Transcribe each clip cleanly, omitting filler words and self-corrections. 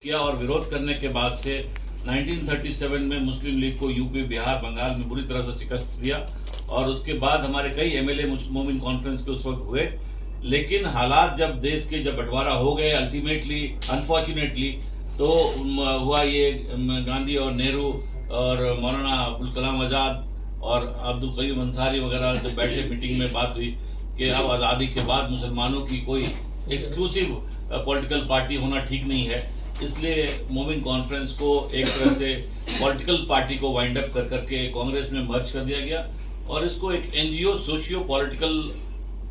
किया और विरोध करने के बाद से 1937 में मुस्लिम लीग को यूपी, बिहार, बंगाल में बुरी तरह से शिकस्त दिया और उसके बाद हमारे कई एमएलए मोमिन कॉन्फ्रेंस के उस वक्त हुए। लेकिन हालात जब देश के जब बंटवारा हो गए अल्टीमेटली अनफॉर्चुनेटली तो हुआ ये गांधी और नेहरू और मौलाना अब्दुल कलाम आज़ाद और अब्दुल कयूम अंसारी वगैरह जो बैठे मीटिंग में बात हुई कि अब आज़ादी के बाद मुसलमानों की कोई एक्सक्लूसिव पॉलिटिकल पार्टी होना ठीक नहीं है, इसलिए मोमिन कॉन्फ्रेंस को एक तरह से पॉलिटिकल पार्टी को वाइंड अप कर करके कांग्रेस में मर्ज कर दिया गया और इसको एक एनजीओ सोशियो पॉलिटिकल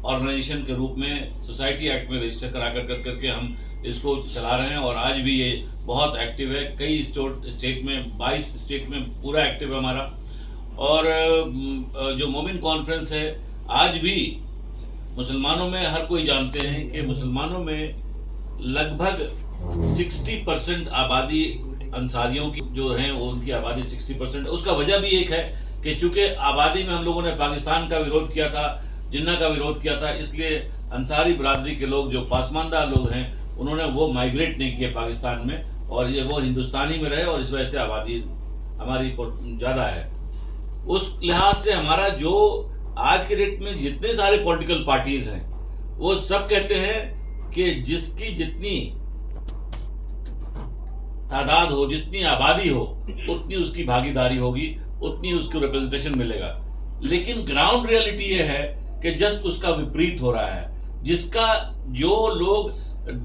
ऑर्गेनाइजेशन के रूप में सोसाइटी एक्ट में रजिस्टर करा कर करके हम इसको चला रहे हैं और आज भी ये बहुत एक्टिव है। कई स्टेट में 22 स्टेट में पूरा एक्टिव है हमारा। और जो मोमिन कॉन्फ्रेंस है आज भी मुसलमानों में हर कोई जानते हैं कि मुसलमानों में लगभग 60% आबादी अंसारियों की जो है वो उनकी आबादी 60%। उसका वजह भी एक है कि चूंकि आबादी में हम लोगों ने पाकिस्तान का विरोध किया था, जिन्ना का विरोध किया था, इसलिए अंसारी बरादरी के लोग जो पासमानदा लोग हैं उन्होंने वो माइग्रेट नहीं किया पाकिस्तान में और ये वो हिंदुस्तानी में रहे और इस वजह से आबादी हमारी ज़्यादा है। उस लिहाज से हमारा जो आज के डेट में जितने सारे पॉलिटिकल पार्टीज हैं वो सब कहते हैं कि जिसकी जितनी तादाद हो, जितनी आबादी हो, उतनी उसकी भागीदारी होगी, उतनी उसको रिप्रेजेंटेशन मिलेगा। लेकिन ग्राउंड रियलिटी ये है कि जस्ट उसका विपरीत हो रहा है। जिसका जो लोग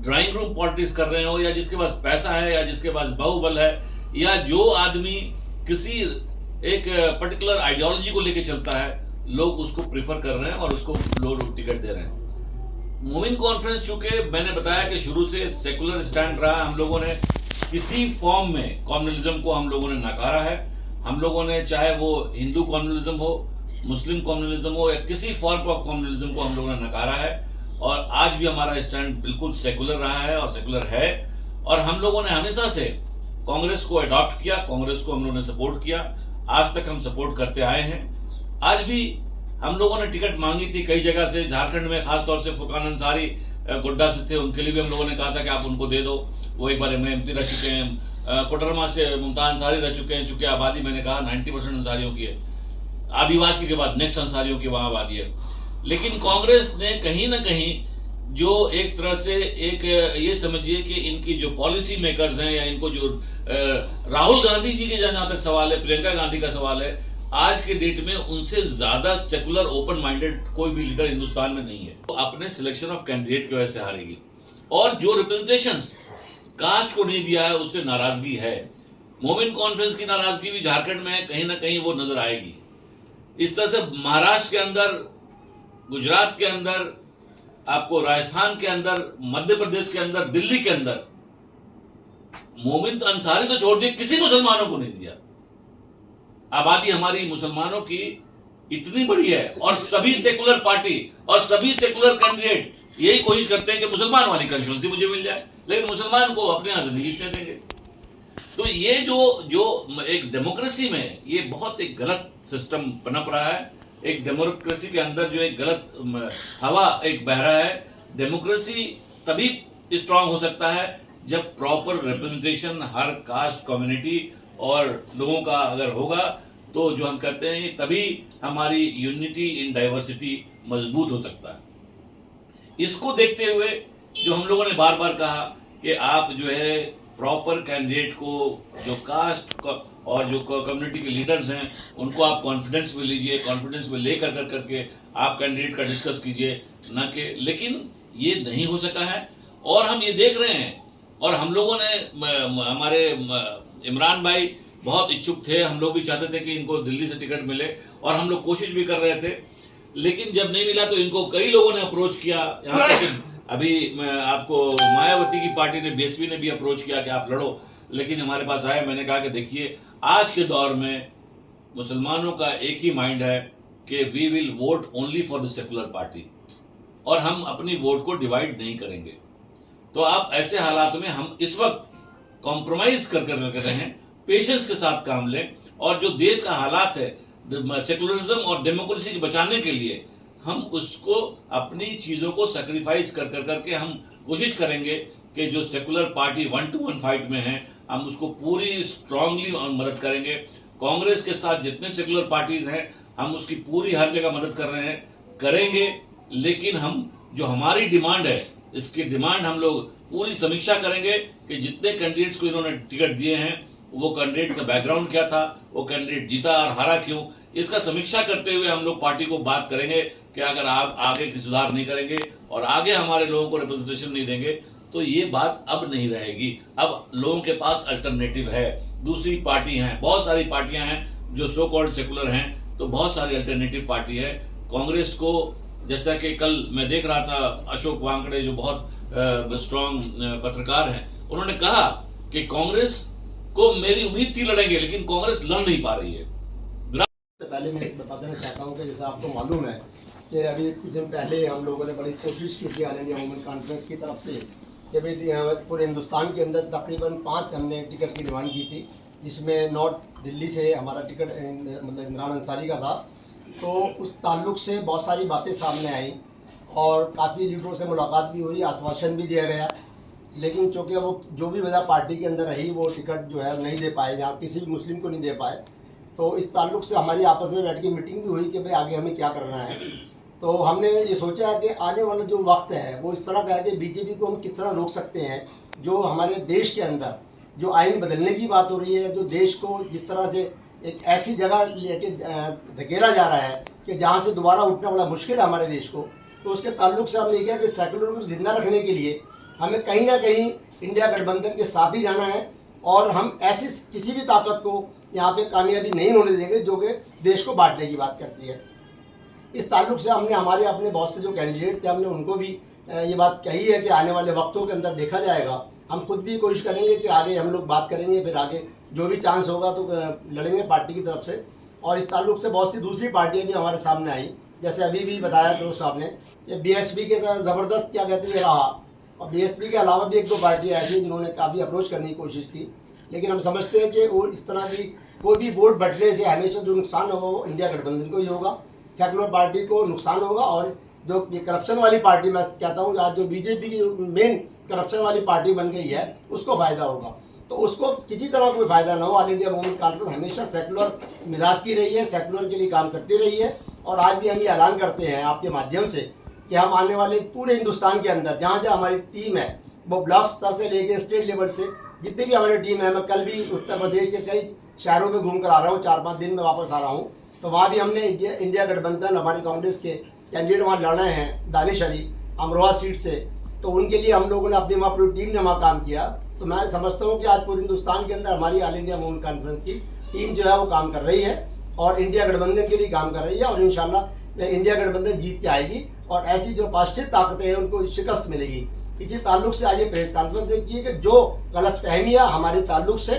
ड्राइंग रूम पॉलिटिक्स कर रहे हो या जिसके पास पैसा है या जिसके पास बाहुबल है या जो आदमी किसी एक पर्टिकुलर आइडियोलॉजी को लेकर चलता है, लोग उसको प्रेफर कर रहे हैं और उसको लोग टिकट दे रहे हैं। मोमिन कॉन्फ्रेंस चूंकि मैंने बताया कि शुरू से सेकुलर स्टैंड रहा, हम लोगों ने किसी फॉर्म में कम्युनलिज्म को हम लोगों ने नकारा है। हम लोगों ने चाहे वो हिंदू कम्युनलिज्म हो, मुस्लिम कम्युनलिज्म हो या किसी फॉर्म ऑफ कम्युनलिज्म को हम लोगों ने नकारा है और आज भी हमारा स्टैंड बिल्कुल सेकुलर रहा है और सेकुलर है। और हम लोगों ने हमेशा से कांग्रेस को अडॉप्ट किया, कांग्रेस को हम लोगों ने सपोर्ट किया, आज तक हम सपोर्ट करते आए हैं। आज भी हम लोगों ने टिकट मांगी थी कई जगह से, झारखंड में खासतौर से फुरकान अंसारी गोड्डा से थे, उनके लिए भी हम लोगों ने कहा था कि आप उनको दे दो, वो एक बार एमपी रह चुके हैं। कोडरमा से मुमताज अंसारी रह चुके हैं, चूंकि आबादी मैंने कहा 90% अंसारियों की है, आदिवासी के बाद नेक्स्ट अंसारियों की वहां आबादी है। लेकिन कांग्रेस ने कहीं ना कहीं जो एक तरह से एक ये समझिए कि इनकी जो पॉलिसी मेकर्स हैं या इनको जो राहुल गांधी जी के जहां तक सवाल है, प्रियंका गांधी का सवाल है, आज के डेट में उनसे ज्यादा सेकुलर ओपन माइंडेड कोई भी लीडर हिंदुस्तान में नहीं है। तो अपने सिलेक्शन ऑफ कैंडिडेट की वजह से हारेगी और जो रिप्रेजेंटेशंस कास्ट को नहीं दिया है उससे नाराजगी है। मोमिन कॉन्फ्रेंस की नाराजगी भी झारखंड में कहीं ना कहीं वो नजर आएगी। इस तरह से महाराष्ट्र के अंदर, गुजरात के अंदर, आपको राजस्थान के अंदर, मध्य प्रदेश के अंदर, दिल्ली के अंदर मोमिन अंसारी तो छोड़ दिए, किसी मुसलमानों को नहीं दिया। आबादी हमारी मुसलमानों की इतनी बड़ी है और सभी सेकुलर पार्टी और सभी सेकुलर कैंडिडेट यही कोशिश करते हैं कि मुसलमान वाली कंस्टिट्यूंसी मुझे मिल जाए, लेकिन मुसलमान को अपने यहां से नहीं जीतने देंगे। तो ये जो एक डेमोक्रेसी में ये बहुत एक गलत सिस्टम पनप रहा है। एक डेमोक्रेसी के अंदर जो एक गलत हवा एक बह रहा है। डेमोक्रेसी तभी स्ट्रांग हो सकता है जब प्रॉपर रिप्रेजेंटेशन हर कास्ट, कम्युनिटी और लोगों का अगर होगा, तो जो हम कहते हैं तभी हमारी यूनिटी इन डाइवर्सिटी मजबूत हो सकता है। इसको देखते हुए जो हम लोगों ने बार बार कहा कि आप जो है प्रॉपर कैंडिडेट को, जो कास्ट और जो कम्युनिटी के लीडर्स हैं उनको आप कॉन्फिडेंस में लीजिए, कॉन्फिडेंस में लेकर करके आप कैंडिडेट का डिस्कस कीजिए, ना कि लेकिन ये नहीं हो सका है। और हम ये देख रहे हैं और हम लोगों ने हमारे इमरान भाई बहुत इच्छुक थे, हम लोग भी चाहते थे कि इनको दिल्ली से टिकट मिले और हम लोग कोशिश भी कर रहे थे, लेकिन जब नहीं मिला तो इनको कई लोगों ने अप्रोच किया। यहाँ तक अभी आपको मायावती की पार्टी ने, बीएसपी ने भी अप्रोच किया कि आप लड़ो, लेकिन हमारे पास आए। मैंने कहा कि देखिए आज के दौर में मुसलमानों का एक ही माइंड है कि we will vote only for the secular party और हम अपनी वोट को डिवाइड नहीं करेंगे। तो आप ऐसे हालात में हम इस वक्त कॉम्प्रोमाइज कर रहे हैं, पेशेंस के साथ काम लें और जो देश का हालात है सेकुलरिज्म और डेमोक्रेसी को बचाने के लिए हम उसको अपनी चीजों को सैक्रिफाइस करके हम कोशिश करेंगे कि जो सेकुलर पार्टी 1-to-1 फाइट में है, हम उसको पूरी स्ट्रांगली मदद करेंगे। कांग्रेस के साथ जितने सेकुलर पार्टीज हैं, हम उसकी पूरी हर जगह मदद कर रहे हैं, करेंगे। लेकिन हम जो हमारी डिमांड है, इसकी डिमांड हम लोग पूरी समीक्षा करेंगे कि जितने कैंडिडेट्स को इन्होंने टिकट दिए हैं, वो कैंडिडेट का बैकग्राउंड क्या था, वो कैंडिडेट जीता और हारा क्यों, इसका समीक्षा करते हुए हम लोग पार्टी को बात करेंगे कि अगर आप आगे की सुधार नहीं करेंगे और आगे हमारे लोगों को रिप्रेजेंटेशन नहीं देंगे तो ये बात अब नहीं रहेगी। अब लोगों के पास अल्टरनेटिव है, दूसरी पार्टी हैं, बहुत सारी पार्टियां हैं जो सो कॉल्ड सेकुलर हैं, तो बहुत सारी अल्टरनेटिव पार्टी है। कांग्रेस को, जैसा कि कल मैं देख रहा था, अशोक वांकड़े जो बहुत स्ट्रॉन्ग पत्रकार हैं, उन्होंने कहा कि कांग्रेस को मेरी उम्मीद थी लड़ेंगे, लेकिन कांग्रेस लड़ नहीं पा रही है। पहले मैं बता देना चाहता हूँ कि जैसा आपको मालूम है कि अभी कुछ दिन पहले हम लोगों ने बड़ी कोशिश की थी ऑल इंडिया वुमेन कॉन्फ्रेंस की तरफ से कि भाई पूरे हिंदुस्तान के अंदर तकरीबन 5 हमने टिकट की डिमांड की थी, जिसमें नॉर्थ दिल्ली से हमारा टिकट मतलब इमरान अंसारी का था। तो उस ताल्लुक से बहुत सारी बातें सामने आई और काफ़ी लीडरों से मुलाकात भी हुई, आश्वासन भी दिया गया, लेकिन चूँकि वो जो भी वजह पार्टी के अंदर रही, वो टिकट जो है नहीं दे पाए, जहाँ किसी भी मुस्लिम को नहीं दे पाए। तो इस ताल्लुक से हमारी आपस में बैठ के मीटिंग भी हुई कि भाई आगे हमें क्या करना है। तो हमने ये सोचा है कि आने वाला जो वक्त है वो इस तरह का है कि बीजेपी को हम किस तरह रोक सकते हैं। जो हमारे देश के अंदर जो आइन बदलने की बात हो रही है, जो देश को जिस तरह से एक ऐसी जगह लेके धकेला जा रहा है कि जहाँ से दोबारा उठना बड़ा मुश्किल है हमारे देश को, तो उसके ताल्लुक से हमने किया कि सेकुलर को जिंदा रखने के लिए हमें कहीं ना कहीं इंडिया गठबंधन के साथ ही जाना है और हम ऐसी किसी भी ताकत को यहाँ पे कामयाबी नहीं होने देंगे जो कि देश को बांटने की बात करती है। इस ताल्लुक से हमने हमारे अपने बहुत से जो कैंडिडेट थे, हमने उनको भी ये बात कही है कि आने वाले वक्तों के अंदर देखा जाएगा। हम खुद भी कोशिश करेंगे कि आगे हम लोग बात करेंगे, फिर आगे जो भी चांस होगा तो लड़ेंगे पार्टी की तरफ से। और इस ताल्लुक से बहुत सी दूसरी पार्टियाँ भी हमारे सामने आई, जैसे अभी भी बताया फिरोज साहब ने, ये BSP के ज़बरदस्त क्या कहते हैं रहा, और BSP के अलावा भी 1-2 पार्टियाँ ऐसी जिन्होंने काफ़ी अप्रोच करने की कोशिश की, लेकिन हम समझते हैं कि वो इस तरह की कोई भी वोट बंटने से हमेशा जो नुकसान होगा वो इंडिया गठबंधन को ही होगा, सेकुलर पार्टी को नुकसान होगा। और जो ये करप्शन वाली पार्टी, मैं कहता हूँ आज जो बीजेपी की मेन करप्शन वाली पार्टी बन गई है, उसको फ़ायदा होगा। तो उसको किसी तरह कोई फ़ायदा ना हो। ऑल इंडिया वुमेन कॉन्फ्रेंस हमेशा सेकुलर मिजाज की रही है, सेकुलर के लिए काम करती रही है, और आज भी हम ये ऐलान करते हैं आपके माध्यम से कि हम आने वाले पूरे हिंदुस्तान के अंदर जहाँ जहाँ हमारी टीम है, वो ब्लॉक स्तर से लेकर स्टेट लेवल से जितनी भी हमारी टीम है, मैं कल भी उत्तर प्रदेश के कई शहरों में घूम कर आ रहा हूँ, 4-5 दिन में वापस आ रहा हूँ, तो वहाँ भी हमने इंडिया गठबंधन हमारे कांग्रेस के कैंडिडेट वहाँ लड़ रहे हैं, दानिश अली अमरोहा सीट से, तो उनके लिए हम लोगों ने अपनी वहाँ पूरी टीम ने वहाँ काम किया। तो मैं समझता हूँ कि आज पूरे हिंदुस्तान के अंदर हमारी ऑल इंडिया वुमेन कॉन्फ्रेंस की टीम जो है वो काम कर रही है और इंडिया गठबंधन के लिए काम कर रही है, और इंशाल्लाह इंडिया गठबंधन जीत के आएगी और ऐसी जो पॉजिटिव ताकतें हैं उनको शिकस्त मिलेगी। इसी ताल्लुक से आज ये प्रेस कॉन्फ्रेंस की कि जो गलतफहमियाँ हमारे ताल्लुक से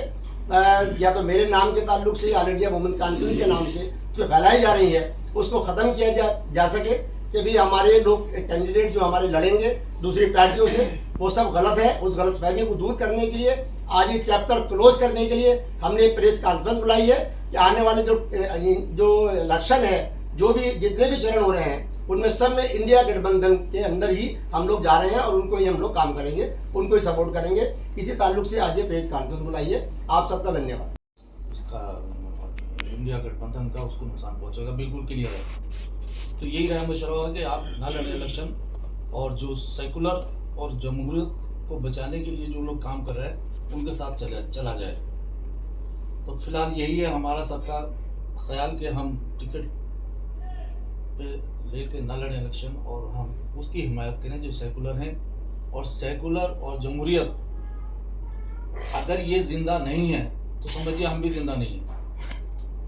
या तो मेरे नाम के ताल्लुक से ऑल इंडिया वुमेन कॉन्फ्रेंस के नाम से जो फैलाई जा रही है, उसको ख़त्म किया जा सके कि भी हमारे लोग कैंडिडेट जो हमारे लड़ेंगे दूसरी पार्टियों से, वो सब गलत है। उस गलतफहमी को दूर करने के लिए, आज ये चैप्टर क्लोज करने के लिए हमने प्रेस कॉन्फ्रेंस बुलाई है कि आने वाले जो इलेक्शन है, जो भी जितने भी चरण हो रहे हैं, उनमें सब में इंडिया गठबंधन के अंदर ही हम लोग जा रहे हैं और उनको ही हम लोग काम करेंगे, उनको ही सपोर्ट करेंगे। इसी ताल्लुक से आज ये प्रेस कॉन्फ्रेंस बुलाई है। आप सबका धन्यवाद। इसका इंडिया गठबंधन का उसको नुकसान पहुंचेगा, बिल्कुल क्लियर है। तो यही राय मशवरा होगा कि आप ना लड़े इलेक्शन, और जो सेकुलर और जमहूरियत को बचाने के लिए जो लोग काम कर रहे हैं उनके साथ चला जाए। तो फिलहाल यही है हमारा सबका ख्याल कि हम टिकट पे लेके ना लड़ें इलेक्शन, और हम उसकी हिमायत करें जो सेकुलर हैं। और सेकुलर और जमहूरियत अगर ये जिंदा नहीं है तो समझिए हम भी जिंदा नहीं है।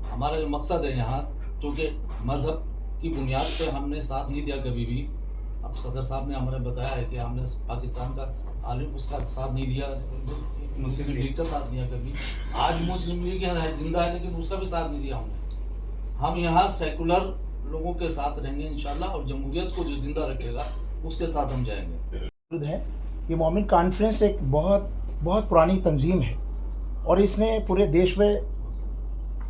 हमारा जो मकसद है यहाँ, क्योंकि मजहब की बुनियाद पे हमने साथ नहीं दिया कभी भी। अब सदर साहब ने हमें बताया है कि हमने पाकिस्तान का आलिम उसका साथ नहीं दिया, मुस्लिम लीग का साथ दिया कभी। आज मुस्लिम लीग जिंदा है लेकिन उसका भी साथ नहीं दिया हमने। हम यहाँ सेकुलर लोगों के साथ रहेंगे इंशाल्लाह, और जमहूरियत को जो जिंदा रखेगा उसके साथ हम जाएंगे। है ये मोमिन कॉन्फ्रेंस एक बहुत बहुत पुरानी तंजीम है, और इसने पूरे देश में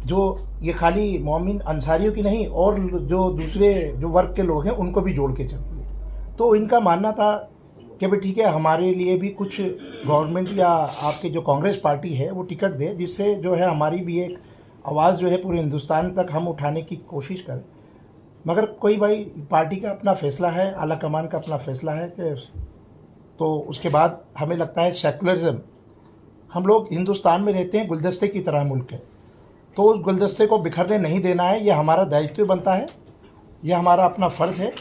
जो ये खाली मोमिन अंसारियों की नहीं, और जो दूसरे जो वर्ग के लोग हैं उनको भी जोड़ के चलती है। तो इनका मानना था कि भाई ठीक है, हमारे लिए भी कुछ गवर्नमेंट या आपकी जो कांग्रेस पार्टी है वो टिकट दे, जिससे जो है हमारी भी एक आवाज़ जो है पूरे हिंदुस्तान तक हम उठाने की कोशिश करें। मगर कोई भाई पार्टी का अपना फ़ैसला है, आला कमान का अपना फ़ैसला है कि तो उसके बाद हमें लगता है सेकुलरिज्म, हम लोग हिंदुस्तान में रहते हैं, गुलदस्ते की तरह मुल्क है, तो उस गुलदस्ते को बिखरने नहीं देना है, ये हमारा दायित्व बनता है, ये हमारा अपना फ़र्ज़ है।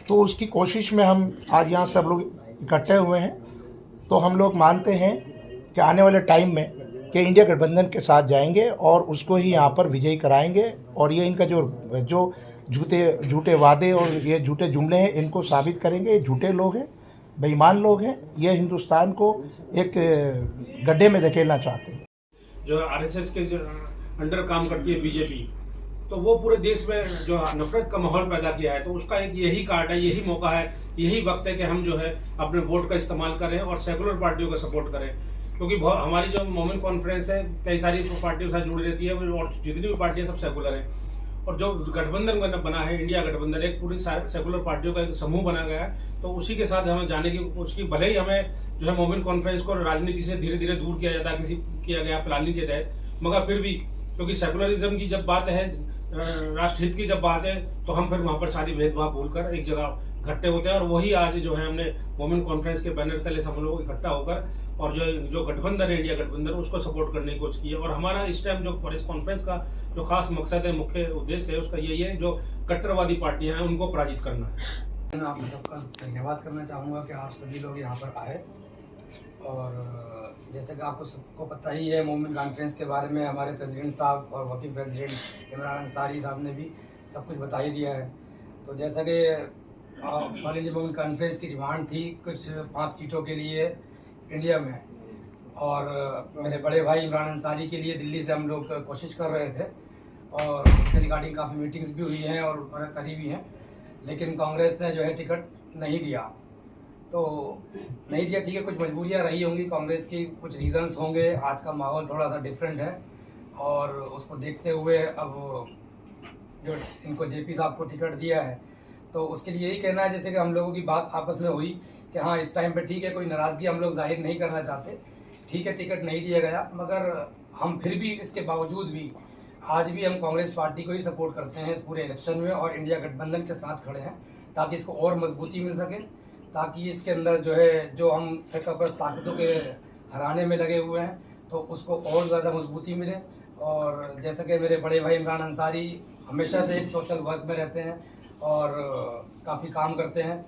तो उसकी कोशिश में हम आज यहाँ सब लोग इकट्ठे हुए हैं। तो हम लोग मानते हैं कि आने वाले टाइम में कि इंडिया गठबंधन के साथ जाएंगे और उसको ही यहाँ पर विजयी कराएंगे। और ये इनका जो झूठे वादे और ये झूठे जुमले हैं, इनको साबित करेंगे। ये झूठे लोग हैं, बेईमान लोग हैं, ये हिंदुस्तान को एक गड्ढे में धकेलना चाहते हैं। जो आरएसएस के जो अंडर काम करती है बीजेपी, तो वो पूरे देश में जो नफरत का माहौल पैदा किया है, तो उसका एक यही कार्ड है, यही मौका है, यही वक्त है कि हम जो है अपने वोट का इस्तेमाल करें और सेकुलर पार्टियों का सपोर्ट करें। क्योंकि हमारी जो मोमेंट कॉन्फ्रेंस है कई सारी पार्टियों से जुड़ी रहती है और जितनी भी पार्टियां सब सेकुलर हैं। और जो गठबंधन बना है, इंडिया गठबंधन, एक पूरी सेकुलर पार्टियों का एक समूह बना गया है। तो उसी के साथ हमें जाने की उसकी भले ही हमें जो है मोमेंट कॉन्फ्रेंस को राजनीति से धीरे धीरे दूर किया जाता है किया गया प्लानिंग के तहत, मगर फिर भी क्योंकि सेकुलरिज्म की जब बात है, राष्ट्रहित की जब बात है, तो हम फिर वहाँ पर सारी भेदभाव भूलकर एक जगह इकट्ठे होते हैं। और वही आज जो है हमने वुमेन कॉन्फ्रेंस के बैनर तले से हम लोग इकट्ठा होकर और जो गठबंधन है, इंडिया गठबंधन, उसको सपोर्ट करने की कोशिश की है। और हमारा इस टाइम जो प्रेस कॉन्फ्रेंस का जो खास मकसद है, मुख्य उद्देश्य है, उसका यही है जो कट्टरवादी पार्टियां हैं उनको पराजित करना है। मैं आप सबका धन्यवाद करना चाहूँगा कि आप सभी लोग यहाँ पर आए। और जैसे कि आपको सबको पता ही है, मोमेंट कॉन्फ्रेंस के बारे में हमारे प्रेसिडेंट साहब और वर्किंग प्रेसिडेंट इमरान अंसारी साहब ने भी सब कुछ बता ही दिया है। तो जैसा कि ऑल इंडिया मोमेंट कॉन्फ्रेंस की डिमांड थी कुछ 5 सीटों के लिए इंडिया में, और मेरे बड़े भाई इमरान अंसारी के लिए दिल्ली से हम लोग कोशिश कर रहे थे और उसके रिगार्डिंग काफ़ी मीटिंग्स भी हुई हैं और करी भी हैं, लेकिन कांग्रेस ने जो है टिकट नहीं दिया। तो नहीं दिया, ठीक है, कुछ मजबूरियां रही होंगी कांग्रेस की, कुछ रीजंस होंगे। आज का माहौल थोड़ा सा डिफरेंट है और उसको देखते हुए अब जो इनको जेपी साहब को टिकट दिया है, तो उसके लिए यही कहना है जैसे कि हम लोगों की बात आपस में हुई कि हाँ इस टाइम पे ठीक है, कोई नाराज़गी हम लोग जाहिर नहीं करना चाहते, ठीक है टिकट नहीं दिया गया, मगर हम फिर भी इसके बावजूद भी आज भी हम कांग्रेस पार्टी को ही सपोर्ट करते हैं इस पूरे इलेक्शन में और इंडिया गठबंधन के साथ खड़े हैं ताकि इसको और मजबूती मिल सके, ताकि इसके अंदर जो है जो हम सेक्युलर ताकतों के हराने में लगे हुए हैं तो उसको और ज़्यादा मजबूती मिले। और जैसा कि मेरे बड़े भाई इमरान अंसारी हमेशा से एक सोशल वर्क में रहते हैं और काफ़ी काम करते हैं,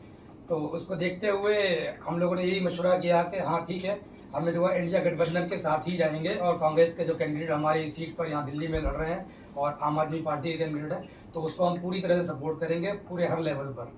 तो उसको देखते हुए हम लोगों ने यही मशवरा किया कि हाँ ठीक है, हम जो है इंडिया गठबंधन के साथ ही जाएंगे और कांग्रेस के जो कैंडिडेट हमारी सीट पर यहाँ दिल्ली में लड़ रहे हैं और आम आदमी पार्टी के कैंडिडेट हैं, तो उसको हम पूरी तरह से सपोर्ट करेंगे पूरे हर लेवल पर।